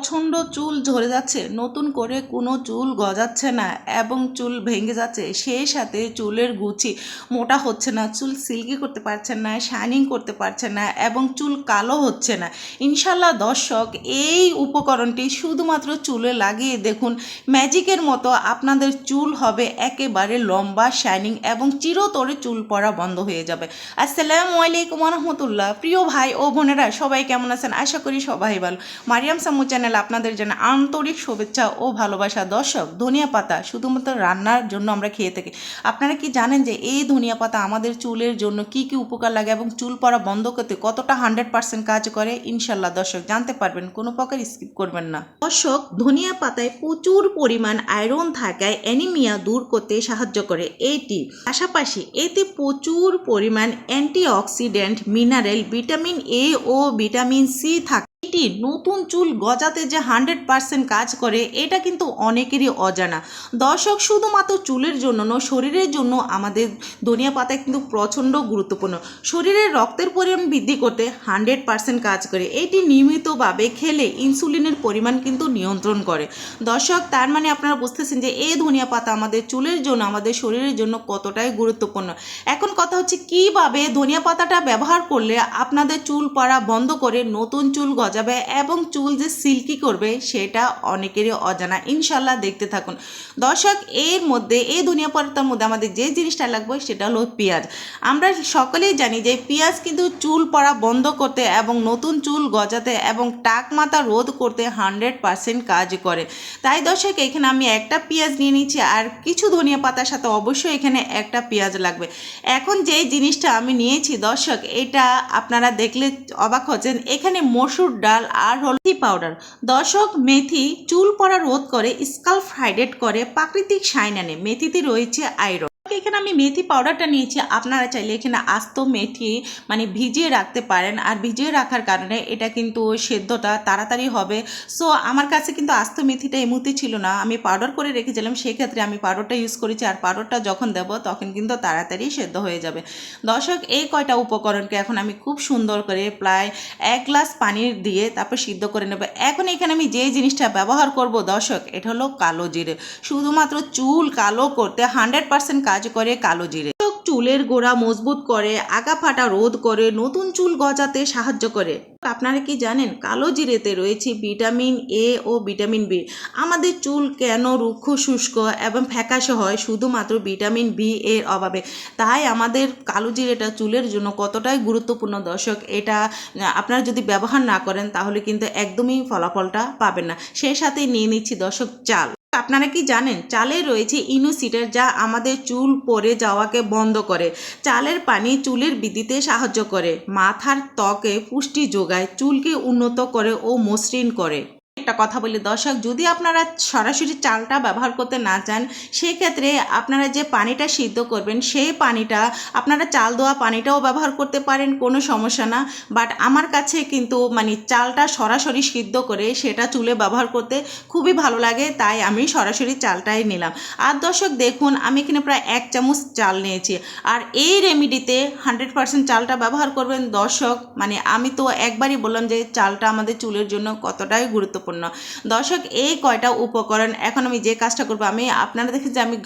প্রচণ্ড চুল ঝরে যাচ্ছে, নতুন করে কোনো চুল গজাচ্ছে না এবং চুল ভেঙে যাচ্ছে, সেই সাথে চুলের গুছি মোটা হচ্ছে না, চুল সিল্কি করতে পারছেন না, শাইনিং করতে পারছেন না এবং চুল কালো হচ্ছে না। ইনশাল্লাহ দর্শক, এই উপকরণটি শুধুমাত্র চুলে লাগিয়ে দেখুন, ম্যাজিকের মতো আপনাদের চুল হবে একেবারে লম্বা, শাইনিং এবং চিরতরে চুল পড়া বন্ধ হয়ে যাবে। আসসালামু আলাইকুম রহমতুল্লাহ। প্রিয় ভাই ও বোনেরা, সবাই কেমন আছেন? আশা করি সবাই ভালো। মারিয়াম সাম্মু চ্যানেল আপনাদের জন্য আন্তরিক শুভেচ্ছা ও ভালোবাসা। দর্শক, ধনিয়া পাতা শুধুমাত্র রান্নার জন্য আমরা খেয়ে থাকি। আপনারা কি জানেন যে এই ধনিয়া পাতা আমাদের চুলের জন্য কি কি উপকার লাগে এবং চুল পড়া বন্ধ করতে কতটা 100% কাজ করে? ইনশাল্লাহ দর্শক জানতে পারবেন, কোনো প্রকার স্কিপ করবেন না। দর্শক, ধনিয়া পাতায় প্রচুর পরিমাণ আয়রন থাকায় অ্যানিমিয়া দূর করতে সাহায্য করে এটি। পাশাপাশি এতে প্রচুর পরিমাণ অ্যান্টিঅক্সিডেন্ট, মিনারেল, ভিটামিন এ ও ভিটামিন সি থাকে। এটি নতুন চুল গজাতে যে 100% কাজ করে, এটা কিন্তু অনেকেরই অজানা। দর্শক, শুধুমাত্র চুলের জন্য নয়, শরীরের জন্য আমাদের ধনিয়া পাতা কিন্তু প্রচণ্ড গুরুত্বপূর্ণ। শরীরের রক্তের পরিমাণ বৃদ্ধি করতে 100% কাজ করে। এটি নিয়মিতভাবে খেলে ইনসুলিনের পরিমাণ কিন্তু নিয়ন্ত্রণ করে। দর্শক, তার মানে আপনারা বুঝতেছেন যে এই ধনিয়া পাতা আমাদের চুলের জন্য, আমাদের শরীরের জন্য কতটাই গুরুত্বপূর্ণ। এখন কথা হচ্ছে, কিভাবে ধনিয়া পাতাটা ব্যবহার করলে আপনাদের চুল পড়া বন্ধ করে নতুন চুল গজাবে এবং চুল যে সিল্কি করবে সেটা অনেকেরই অজানা। ইনশাল্লাহ দেখতে থাকুন। দর্শক, এর মধ্যে এই ধনিয়া পাতার মধ্যে আমাদের যে জিনিসটা লাগবে সেটা হলো পেঁয়াজ। আমরা সকলেই জানি যে পেঁয়াজ কিন্তু চুল পড়া বন্ধ করতে এবং নতুন চুল গজাতে এবং টাক মাথা রোধ করতে 100% কাজ করে। তাই দর্শক, এখানে আমি একটা পেঁয়াজ নিয়ে নিচ্ছি আর কিছু ধনিয়া পাতার সাথে অবশ্যই এখানে একটা পেঁয়াজ লাগবে। এখন যে জিনিসটা আমি নিয়েছি দর্শক, এটা আপনারা দেখলে অবাক হচ্ছেন, এখানে মসুর ডাল আর হলদি পাউডার। দর্শক, মেথি চুল পড়া রোধ করে, স্কাল্প হাইড্রেট করে, প্রাকৃতিক শাইন আনে। মেথিতে রয়েছে আয়রন। এখানে আমি মেথি পাউডারটা নিয়েছি। আপনারা চাইলে এখানে আস্ত মেথি ভিজিয়ে রাখতে পারেন, আর ভিজিয়ে রাখার কারণে এটা কিন্তু সেদ্ধটা তাড়াতাড়ি হবে। সো আমার কাছে কিন্তু আস্ত মেথিটা এই মুহূর্তে ছিল না, আমি পাউডার করে রেখেছিলাম, সেক্ষেত্রে আমি পাউডারটা ইউজ করেছি। আর পাউডারটা যখন দেব তখন কিন্তু তাড়াতাড়ি সেদ্ধ হয়ে যাবে। দর্শক, এই কয়টা উপকরণকে এখন আমি খুব সুন্দর করে প্রায় 1 গ্লাস পানি দিয়ে তারপর সিদ্ধ করে নেব। এখন এখানে আমি যে জিনিসটা ব্যবহার করব দর্শক, এটা হলো কালো জিরে। শুধুমাত্র চুল কালো করতে 100% কাজ করে কালো জিরে। চুলের গোড়া মজবুত করে, আগা ফাটা রোধ করে, নতুন চুল গজাতে সাহায্য করে। আপনারা কি জানেন, কালো জিরেতে রয়েছে ভিটামিন এ ও ভিটামিন বি। আমাদের চুল কেন রুক্ষ, শুষ্ক এবং ফ্যাকাশে হয়? শুধুমাত্র ভিটামিন বি এর অভাবে। তাই আমাদের কালো জিরেটা চুলের জন্য কতটাই গুরুত্বপূর্ণ দর্শক, এটা আপনারা যদি ব্যবহার না করেন তাহলে কিন্তু একদমই ফলাফলটা পাবেন না। সেই সাথে নিয়ে নিচ্ছি দর্শক চাল। আপনারা কি জানেন, চালে রয়েছে ইনোসিডের, যা আমাদের চুল পড়ে যাওয়াকে বন্ধ করে। চালের পানি চুলের বৃদ্ধিতে সাহায্য করে, মাথার ত্বকে পুষ্টি যোগায়, চুলকে উন্নত করে ও মসৃণ করে। একটা কথা বলি দর্শক, যদি আপনারা সরাসরি চালটা ব্যবহার করতে না চান, সেক্ষেত্রে আপনারা যে পানিটা সিদ্ধ করবেন সেই পানিটা আপনারা চাল দেওয়া পানিটাও ব্যবহার করতে পারেন, কোনো সমস্যা না। বাট আমার কাছে কিন্তু চালটা সরাসরি সিদ্ধ করে সেটা চুলে ব্যবহার করতে খুবই ভালো লাগে, তাই আমি সরাসরি চালটাই নিলাম। আর দর্শক দেখুন, আমি এখানে প্রায় 1 চামচ চাল নিয়েছি। আর এই রেমেডিতে 100% চালটা ব্যবহার করবেন দর্শক। আমি তো একবারই বললাম যে চালটা আমাদের চুলের জন্য কতটাই গুরুত্বপূর্ণ। দর্শক, এই কয়টা উপকরণ এখন আমি যে কাজটা করবো, আপনারা দেখেন যে আমি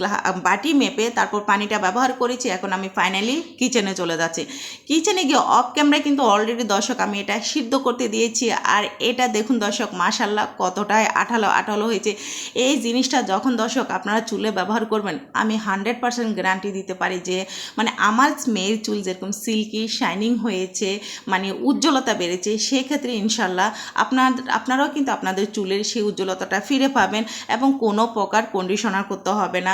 বাটি মেপে তারপর পানিটা ব্যবহার করেছি। এখন আমি ফাইনালি কিচেনে চলে যাচ্ছি। কিচেনে গিয়ে অফ ক্যামেরায় কিন্তু অলরেডি দর্শক আমি এটা সিদ্ধ করতে দিয়েছি। আর এটা দেখুন দর্শক, মাশাল্লাহ কতটাই আঠালো আঠালো হয়েছে। এই জিনিসটা যখন দর্শক আপনারা চুলে ব্যবহার করবেন, আমি 100% গ্যারান্টি দিতে পারি যে আমার মেয়ের চুল যেরকম সিল্কি শাইনিং হয়েছে, উজ্জ্বলতা বেড়েছে, সেক্ষেত্রে ইনশাল্লাহ আপনারাও কিন্তু আপনাদের চুলের সেই উজ্জ্বলতাটা ফিরে পাবেন এবং কোনো প্রকার কন্ডিশনার করতে হবে না।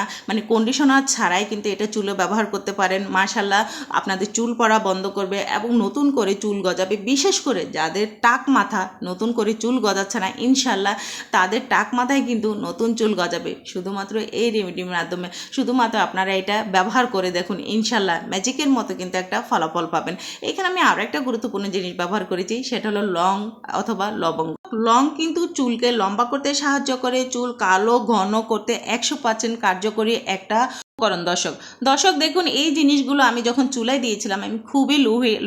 কন্ডিশনার ছাড়াই কিন্তু এটা চুলে ব্যবহার করতে পারেন। মাশাল্লাহ, আপনাদের চুল পড়া বন্ধ করবে এবং নতুন করে চুল গজাবে। বিশেষ করে যাদের টাক মাথা, নতুন করে চুল গজাচ্ছে না, ইনশাল্লাহ তাদের টাক মাথায় কিন্তু নতুন চুল গজাবে শুধুমাত্র এই রেমেডির মাধ্যমে। শুধুমাত্র আপনারা এটা ব্যবহার করে দেখুন, ইনশাল্লাহ ম্যাজিকের মতো কিন্তু একটা ফলাফল পাবেন। এখানে আমি আরও একটা গুরুত্বপূর্ণ জিনিস ব্যবহার করেছি, সেটা হলো লং অথবা লবঙ্গ। লং কিন্তু চুলকে লম্বা করতে সাহায্য করে, চুল কালো ঘন করতে 100% কার্যকরী একটা করুন দর্শক। দর্শক দেখুন, এই জিনিসগুলো আমি যখন চুলায় দিয়েছিলাম আমি খুবই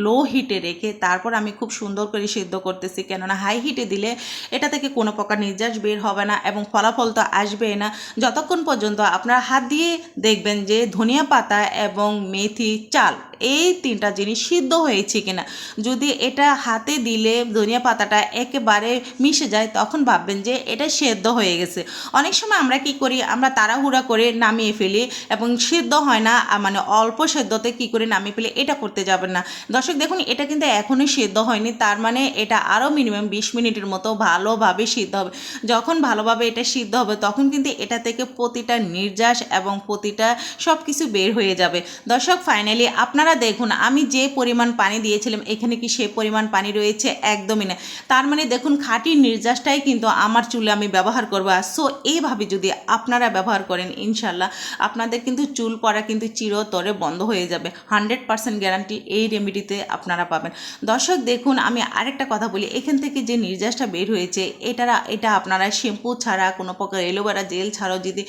লো হিটে রেখে তারপর আমি খুব সুন্দর করে সিদ্ধ করতেছি, কেননা হাই হিটে দিলে এটা থেকে কোনো প্রকার নির্যাস বের হবে না এবং ফলাফল তো আসবেই না যতক্ষণ পর্যন্ত আপনার হাত দিয়ে দেখবেন যে ধনিয়া পাতা এবং মেথি, চাল এই তিনটা জিনিস সিদ্ধ হয়েছে কিনা। যদি এটা হাতে দিলে ধনিয়া পাতাটা একেবারে মিশে যায় তখন ভাববেন যে এটা সেদ্ধ হয়ে গেছে। অনেক সময় আমরা কি করি, আমরা তাড়াহুড়া করে নামিয়ে ফেলি এবং সিদ্ধ হয় না, মানে অল্প সেদ্ধতে কি করে নামিয়ে ফেলি, এটা করতে যাবেন না দর্শক। দেখুন এটা কিন্তু এখনই সিদ্ধ হয়নি, তার মানে এটা আরও মিনিমাম 20 মিনিটের মতো ভালোভাবে সিদ্ধ হবে। যখন ভালোভাবে এটা সিদ্ধ হবে তখন কিন্তু এটা থেকে প্রতিটা নির্যাস এবং প্রতিটা সব কিছু বের হয়ে যাবে দর্শক। ফাইনালি আপনারা দেখুন আমি যে পরিমাণ পানি দিয়েছিলাম এখানে কি সে পরিমাণ পানি রয়েছে? একদমই না। তার মানে দেখুন খাঁটি নির্যাসটাই কিন্তু আমার চুলে আমি ব্যবহার করবো। সো এইভাবে যদি আপনারা ব্যবহার করেন ইনশাল্লাহ আপনাদের কিন্তু চুল পড়া কিন্তু চিরতরে বন্ধ হয়ে যাবে। 100% গ্যারান্টি এই রেমেডিতে আপনারা পাবেন দর্শক। দেখুন আমি আরেকটা কথা বলি, এখান থেকে যে নির্যাসটা বের হয়েছে এটা আপনারা শ্যাম্পু ছাড়া কোনো প্রকার অ্যালোভেরা জেল ছাড়াও যদি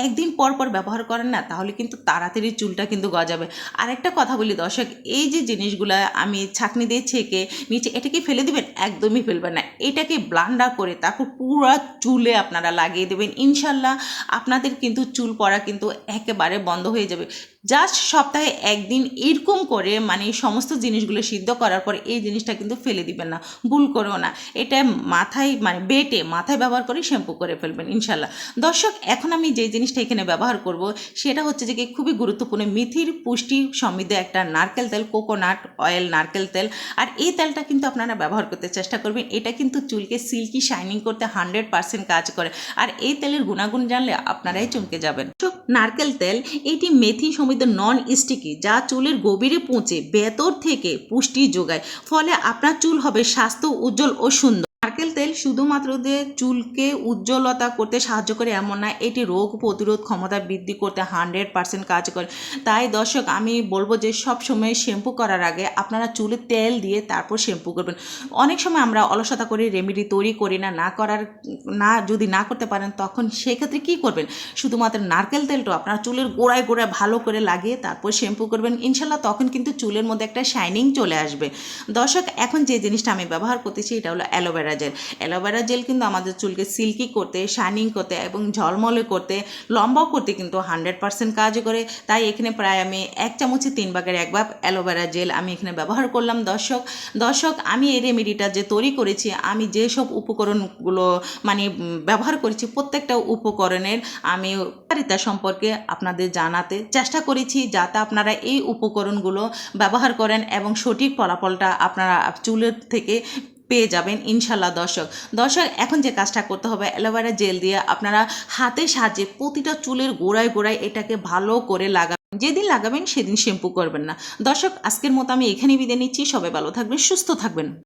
একদিন পর পর ব্যবহার করেন না তাহলে কিন্তু তাড়াতাড়ি চুলটা কিন্তু গজাবে। আরেকটা কথা বলি দর্শক, এই যে জিনিসগুলো আমি ছাঁকনি দিয়ে ছেঁকে নিচে এটাকে ফেলে দিবেন? একদমই ফেলবেন না, এটাকে ব্লান্ডার করে তারপর পুরো চুলে আপনারা লাগিয়ে দেবেন। ইনশাল্লাহ আপনাদের কিন্তু চুল পড়া কিন্তু একেবারে বন্ধ হয়ে যাবে। জাস্ট সপ্তাহে একদিন এরকম করে মানে সমস্ত জিনিসগুলো সিদ্ধ করার পর এই জিনিসটা কিন্তু ফেলে দিবেন না, ভুল করো না। এটা মাথায় মানে বেটে মাথায় ব্যবহার করে শ্যাম্পু করে ফেলবেন ইনশাল্লাহ দর্শক। এখন আমি যে জিনিসটা এখানে ব্যবহার করব সেটা হচ্ছে যে কি খুবই গুরুত্বপূর্ণ মেথির পুষ্টি সমৃদ্ধ একটা নারকেল তেল, কোকোনাট অয়েল নারকেল তেল। আর এই তেলটা কিন্তু আপনারা ব্যবহার করতে চেষ্টা করবেন, এটা কিন্তু চুলকে সিল্কি শাইনিং করতে 100% কাজ করে। আর এই তেলের গুণাগুণ জানলে আপনারাই চমকে যাবেন। নারকেল তেল এটি মেথি সমৃদ্ধ নন স্টিকি, যা চুলের গভীরে পৌঁছে ভেতর থেকে পুষ্টি যোগায়, ফলে আপনার চুল হবে স্বাস্থ্য উজ্জ্বল ও সুন্দর। নারকেল তেল শুধুমাত্র যে চুলকে উজ্জ্বলতা করতে সাহায্য করে এমন না, এটি রোগ প্রতিরোধ ক্ষমতা বৃদ্ধি করতে 100% কাজ করে। তাই দর্শক আমি বলবো যে সব সময় শ্যাম্পু করার আগে আপনারা চুলে তেল দিয়ে তারপর শ্যাম্পু করবেন। অনেক সময় আমরা অলসতা করে রেমেডি তৈরি করি যদি না করতে পারেন তখন সেক্ষেত্রে কী করবেন, শুধুমাত্র নারকেল তেলটা আপনারা চুলের গোড়ায় গোড়ায় ভালো করে লাগিয়ে তারপর শ্যাম্পু করবেন ইনশাল্লাহ, তখন কিন্তু চুলের মধ্যে একটা শাইনিং চলে আসবে দর্শক। এখন যে জিনিসটা আমি ব্যবহার করতেছি এটা হলো অ্যালোভেরা জেল। অ্যালোভেরা জেল কিন্তু আমাদের চুলকে সিল্কি করতে, শাইনিং করতে এবং ঝলমলে করতে, লম্বাও করতে কিন্তু 100% কাজ করে। তাই এখানে প্রায় আমি 1 চামচে 3 ভাগের 1 ভাগ অ্যালোভেরা জেল আমি এখানে ব্যবহার করলাম দর্শক। আমি এই রেমেডিটা যে তৈরি করেছি, আমি যেসব উপকরণগুলো মানে ব্যবহার করেছি প্রত্যেকটা উপকরণের আমি উপকারিতা সম্পর্কে আপনাদের জানাতে চেষ্টা করেছি, যাতে আপনারা এই উপকরণগুলো ব্যবহার করেন এবং সঠিক ফলাফলটা আপনারা চুলের থেকে পেয়ে যাবেন ইনশাল্লাহ দর্শক। এখন যে কাজটা করতে হবে, অ্যালোভেরা জেল দিয়ে আপনারা হাতে সাহায্যে প্রতিটা চুলের গোড়ায় গোড়ায় এটাকে ভালো করে লাগাবেন। যেদিন লাগাবেন সেদিন শ্যাম্পু করবেন না দর্শক। আজকের মতো আমি এখানেই বিদায় নিচ্ছি। সবাই ভালো থাকবেন, সুস্থ থাকবেন।